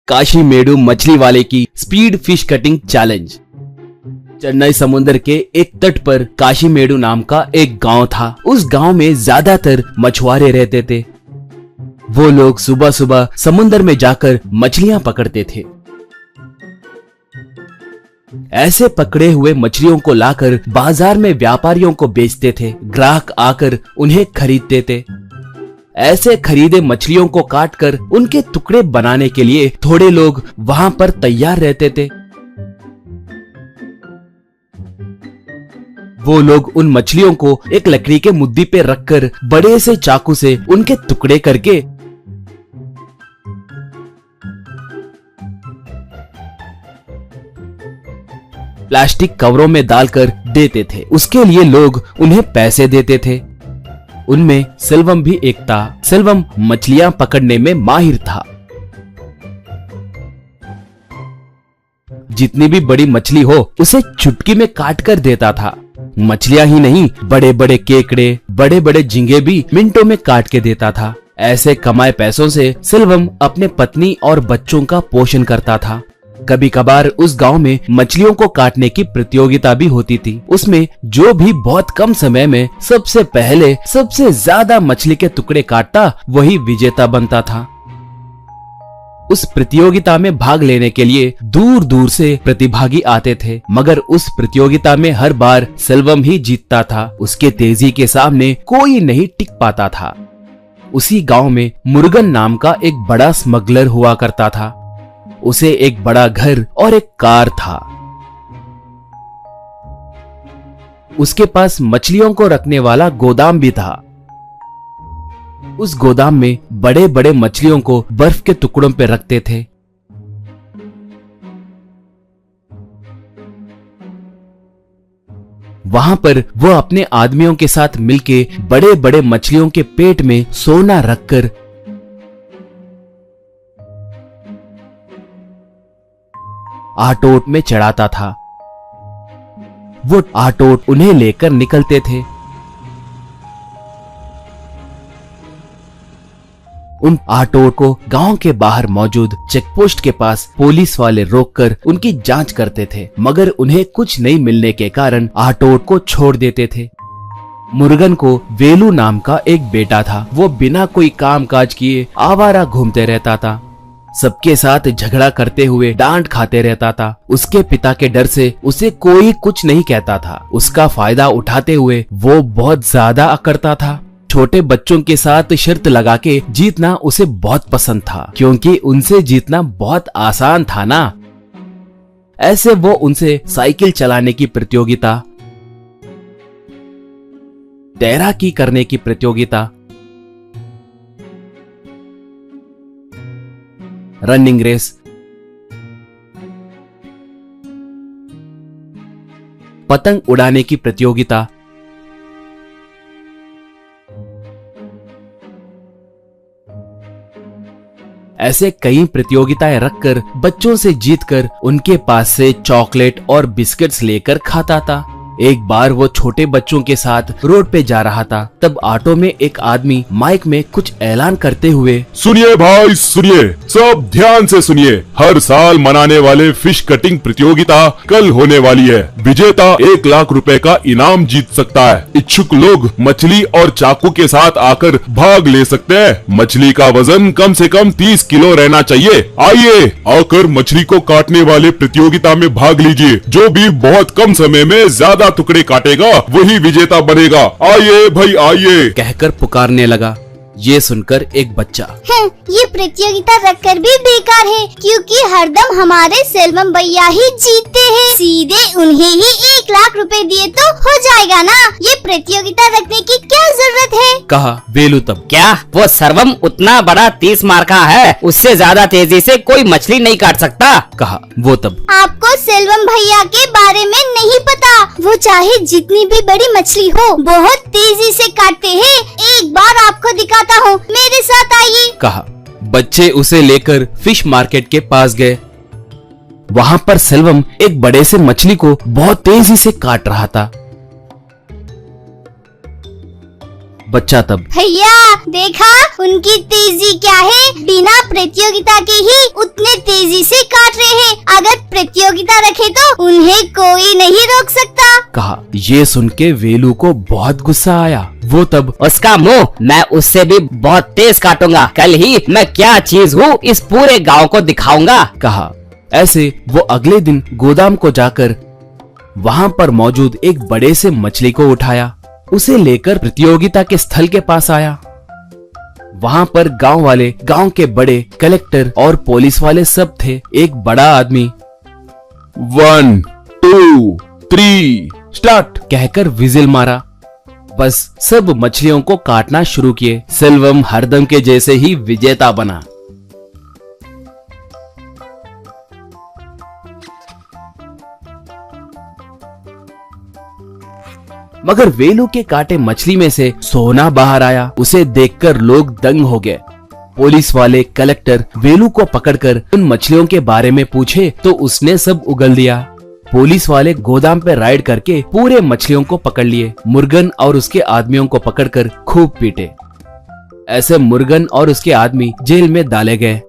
काशीमेडु मछली वाले की speed fish cutting challenge. Chennai समुद्र के एक तट पर काशीमेडु नाम का एक गांव था। उस गांव में ज्यादातर मछुआरे रहते थे। वो लोग सुबह सुबह समुद्र में जाकर मछलियां पकड़ते थे। ऐसे पकड़े हुए मछलियों को लाकर बाजार में व्यापारियों को बेचते थे। ग्राहक आकर उन्हें खरीदते थे। ऐसे खरीदे मछलियों को काटकर उनके टुकड़े बनाने के लिए थोड़े लोग वहां पर तैयार रहते थे। वो लोग उन मछलियों को एक लकड़ी के मुद्दी पे रखकर बड़े से चाकू से उनके टुकड़े करके प्लास्टिक कवरों में डालकर देते थे। उसके लिए लोग उन्हें पैसे देते थे। उनमें सेल्वम भी एक था। सेल्वम मछलियां पकड़ने में माहिर था। जितनी भी बड़ी मछली हो उसे चुटकी में काट कर देता था। मछलियां ही नहीं, बड़े बड़े केकड़े, बड़े बड़े झींगे भी मिनटों में काट के देता था। ऐसे कमाए पैसों से सेल्वम अपने पत्नी और बच्चों का पोषण करता था। कभी कभार उस गांव में मछलियों को काटने की प्रतियोगिता भी होती थी। उसमें जो भी बहुत कम समय में सबसे पहले सबसे ज्यादा मछली के टुकड़े काटता वही विजेता बनता था। उस प्रतियोगिता में भाग लेने के लिए दूर दूर से प्रतिभागी आते थे, मगर उस प्रतियोगिता में हर बार सेल्वम ही जीतता था। उसके तेजी के सामने कोई नहीं टिक पाता था। उसी गांव में मुर्गन नाम का एक बड़ा स्मगलर हुआ करता था। उसे एक बड़ा घर और एक कार था। उसके पास मछलियों को रखने वाला गोदाम भी था। उस गोदाम में बड़े बड़े मछलियों को बर्फ के टुकड़ों पर रखते थे। वहां पर वो अपने आदमियों के साथ मिलके बड़े बड़े मछलियों के पेट में सोना रखकर आटोट में चढ़ाता था। वो आटोट उन्हें लेकर निकलते थे। उन आटोट को गांव के बाहर मौजूद चेकपोस्ट के पास पुलिस वाले रोककर उनकी जांच करते थे, मगर उन्हें कुछ नहीं मिलने के कारण आटोट को छोड़ देते थे। मुर्गन को वेलू नाम का एक बेटा था। वो बिना कोई काम काज किए आवारा घूमते रहता था। सबके साथ झगड़ा करते हुए डांट खाते रहता था। उसके पिता के डर से उसे कोई कुछ नहीं कहता था। उसका फायदा उठाते हुए वो बहुत ज्यादा अकड़ता था। छोटे बच्चों के साथ शर्त लगा के जीतना उसे बहुत पसंद था, क्योंकि उनसे जीतना बहुत आसान था ना। ऐसे वो उनसे साइकिल चलाने की प्रतियोगिता, तैराकी करने की प्रतियोगिता, रनिंग रेस, पतंग उड़ाने की प्रतियोगिता, ऐसे कई प्रतियोगिताएं रखकर बच्चों से जीतकर उनके पास से चॉकलेट और बिस्किट्स लेकर खाता था। एक बार वो छोटे बच्चों के साथ रोड पे जा रहा था। तब ऑटो में एक आदमी माइक में कुछ ऐलान करते हुए, सुनिए भाई सुनिए, सब ध्यान से सुनिए। हर साल मनाने वाले फिश कटिंग प्रतियोगिता कल होने वाली है। विजेता 1 लाख रुपए का इनाम जीत सकता है। इच्छुक लोग मछली और चाकू के साथ आकर भाग ले सकते हैं। मछली का वजन कम से कम 30 किलो रहना चाहिए। आइए आकर मछली को काटने वाले प्रतियोगिता में भाग लीजिए। जो भी बहुत कम समय में ज्यादा टुकड़े काटेगा वही विजेता बनेगा। आइए भाई आइए कहकर पुकारने लगा। ये सुनकर एक बच्चा, ये प्रतियोगिता रखकर भी बेकार है, क्योंकि हरदम हमारे सेल्वम भैया ही जीतते हैं। सीधे उन्हें ही 1 लाख रुपए दिए तो हो जाएगा ना। ये प्रतियोगिता रखने की क्या जरूरत है, कहा वेलू। तब क्या वो सर्वम उतना बड़ा 30 मार्का है? उससे ज्यादा तेजी से कोई मछली नहीं काट सकता, कहा वो। तब आपको सेल्वम भैया के बारे में नहीं पता। वो चाहे जितनी भी बड़ी मछली हो बहुत तेजी से काटते हैं। एक बार आपको दिखाता हूँ, मेरे साथ आइए, कहा। बच्चे उसे लेकर फिश मार्केट के पास गए। वहां पर सेल्वम एक बड़े से मछली को बहुत तेजी से काट रहा था। बच्चा तब, भैया देखा उनकी तेजी क्या है, बिना प्रतियोगिता के ही उतने तेजी से काट रहे हैं। अगर प्रतियोगिता रखे तो उन्हें कोई नहीं रोक सकता। कहा। ये सुन के वेलू को बहुत गुस्सा आया। वो तब, उसका मुंह मैं उससे भी बहुत तेज काटूंगा। कल ही मैं क्या चीज हूँ इस पूरे गांव को दिखाऊंगा। कहा। ऐसे वो अगले दिन गोदाम को जाकर वहाँ पर मौजूद एक बड़े से मछली को उठाया, उसे लेकर प्रतियोगिता के स्थल के पास आया। वहाँ पर गांव वाले, गांव के बड़े, कलेक्टर और पुलिस वाले सब थे। एक बड़ा आदमी 1 2 3 स्टार्ट कहकर विजिल मारा। बस सब मछलियों को काटना शुरू किए। सेल्वम हरदम के जैसे ही विजेता बना। मगर वेलू के काटे मछली में से सोना बाहर आया। उसे देखकर लोग दंग हो गए। पुलिस वाले, कलेक्टर वेलू को पकड़कर उन मछलियों के बारे में पूछे तो उसने सब उगल दिया। पुलिस वाले गोदाम पे राइड करके पूरे मछलियों को पकड़ लिए। मुर्गन और उसके आदमियों को पकड़कर खूब पीटे। ऐसे मुर्गन और उसके आदमी जेल में डाले गए।